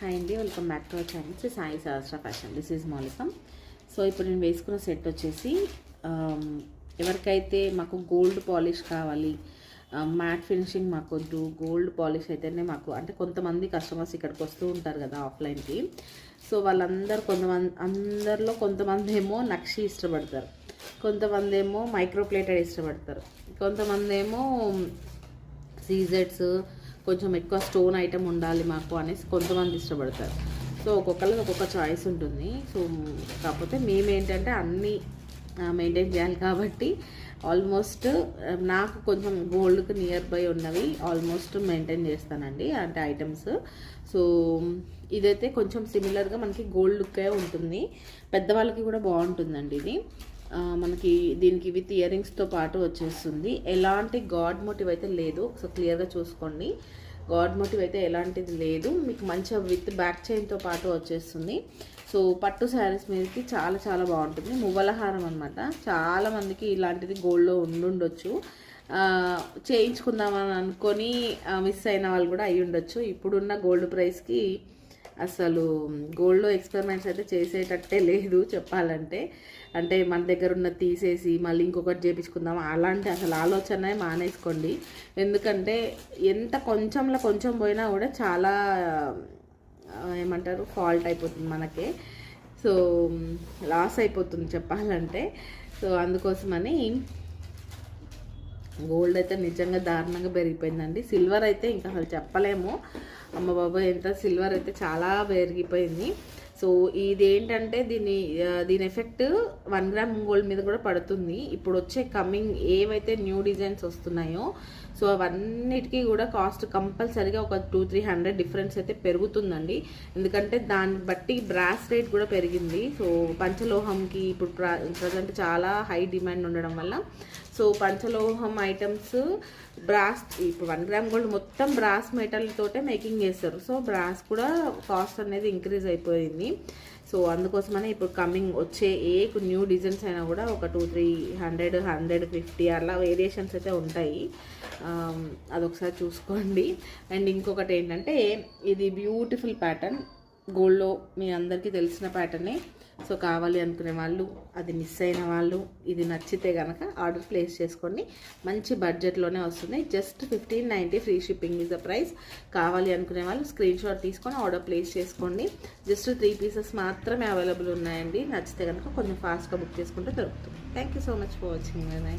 Hi అండి, welcome back to our channel Sai Sahasra fashion. This is మౌలికం. So ఇప్పుడు నేను వేసుకున్న సెట్ వచ్చేసి ఎవరికైతే మాకు గోల్డ్ పాలిష్ కావాలి, మ్యాట్ ఫినిషింగ్ మాకొద్దు, గోల్డ్ పాలిష్ అయితేనే మాకు, అంటే కొంతమంది కస్టమర్స్ ఇక్కడికి వస్తూ ఉంటారు కదా ఆఫ్లైన్కి. సో వాళ్ళందరూ అందరిలో కొంతమంది ఏమో నక్షి ఇష్టపడతారు, కొంతమంది ఏమో మైక్రోప్లేటెడ్ ఇష్టపడతారు, కొంతమంది ఏమో సీజెడ్స్ కొంచెం ఎక్కువ స్టోన్ ఐటమ్ ఉండాలి మాకు అనేసి కొంతమంది ఇష్టపడతారు. సో ఒక్కొక్కరికి ఒక్కొక్క చాయిస్ ఉంటుంది. సో కాకపోతే మేమేంటంటే అన్నీ మెయింటైన్ చేయాలి కాబట్టి ఆల్మోస్ట్ నాకు కొంచెం గోల్డ్కి నియర్ బై ఉన్నవి ఆల్మోస్ట్ మెయింటైన్ చేస్తానండి, అంటే ఐటమ్స్. సో ఇదైతే కొంచెం సిమిలర్గా మనకి గోల్డ్ లుక్కే ఉంటుంది, పెద్దవాళ్ళకి కూడా బాగుంటుందండి ఇది. మనకి దీనికి విత్ ఇయర్ రింగ్స్తో పాటు వచ్చేస్తుంది. ఎలాంటి గాడ్ మోటివ్ అయితే లేదు, సో క్లియర్గా చూసుకోండి. గాడ్ మోటివ్ అయితే ఎలాంటిది లేదు, మీకు మంచిగా విత్ బ్యాక్ చైన్తో పాటు వచ్చేస్తుంది. సో పట్టు శారీస్ మీదకి చాలా చాలా బాగుంటుంది. మువ్వలహారం అనమాట. చాలామందికి ఇలాంటిది గోల్డ్లో ఉండుండొచ్చు, చేయించుకుందామని అనుకొని మిస్ అయిన వాళ్ళు కూడా అయ్యి ఉండొచ్చు. ఇప్పుడున్న గోల్డ్ ప్రైస్కి అసలు గోల్డ్లో ఎక్స్పెరిమెంట్స్ అయితే చేసేటట్టే లేదు చెప్పాలంటే. అంటే మన దగ్గర ఉన్న తీసేసి మళ్ళీ ఇంకొకటి చేయించుకుందాం అలాంటి అసలు ఆలోచన మానేసుకోండి. ఎందుకంటే ఎంత కొంచెంలో కొంచెం పోయినా కూడా చాలా ఏమంటారు ఫాల్ట్ అయిపోతుంది మనకే, సో లాస్ అయిపోతుంది చెప్పాలంటే. సో అందుకోసమని గోల్డ్ అయితే నిజంగా దారుణంగా పెరిగిపోయిందండి. సిల్వర్ అయితే ఇంకా అసలు చెప్పలేము, అమ్మ బాబాయ్ ఎంత సిల్వర్ అయితే చాలా పెరిగిపోయింది. సో ఇది ఏంటంటే దీని ఎఫెక్ట్ 1 గ్రామ్ గోల్డ్ మీద కూడా పడుతుంది. ఇప్పుడు వచ్చే కమింగ్ ఏవైతే న్యూ డిజైన్స్ వస్తున్నాయో సో అవన్నిటికీ కూడా కాస్ట్ కంపల్సరీగా ఒక 200-300 డిఫరెన్స్ అయితే పెరుగుతుందండి. ఎందుకంటే దాన్ని బట్టి బ్రాస్ రేట్ కూడా పెరిగింది. సో పంచలోహంకి ఇప్పుడు ప్రజెంట్ చాలా హై డిమాండ్ ఉండడం వల్ల సో పంచలోహం ఐటమ్స్ బ్రాస్, ఇప్పుడు 1 గ్రామ్ గోల్డ్ మొత్తం బ్రాస్ మెటల్ తోటే మేకింగ్ చేస్తారు. సో బ్రాస్ కూడా కాస్ట్ అనేది ఇంక్రీజ్ అయిపోయింది. సో అందుకోసమనే ఇప్పుడు కమింగ్ వచ్చే ఏ న్యూ డిజైన్స్ అయినా కూడా ఒక 200-300 150 అలా వేరియేషన్స్ అయితే ఉంటాయి. అదొకసారి చూసుకోండి. అండ్ ఇంకొకటి ఏంటంటే ఇది బ్యూటిఫుల్ ప్యాటర్న్, గోల్డ్లో మీ అందరికీ తెలిసిన ప్యాటర్నే. సో కావాలి అనుకునే వాళ్ళు, అది మిస్ అయిన వాళ్ళు, ఇది నచ్చితే కనుక ఆర్డర్ ప్లేస్ చేసుకోండి. మంచి బడ్జెట్లోనే వస్తుంది. Just 1590 free shipping is the price. కావాలి అనుకునే వాళ్ళు స్క్రీన్ షాట్ తీసుకొని ఆర్డర్ ప్లేస్ చేసుకోండి. జస్ట్ 3 పీసెస్ మాత్రమే అవైలబుల్ ఉన్నాయండి. నచ్చితే కనుక కొంచెం ఫాస్ట్గా బుక్ చేసుకుంటే దొరుకుతుంది. Thank you so much for watching. By.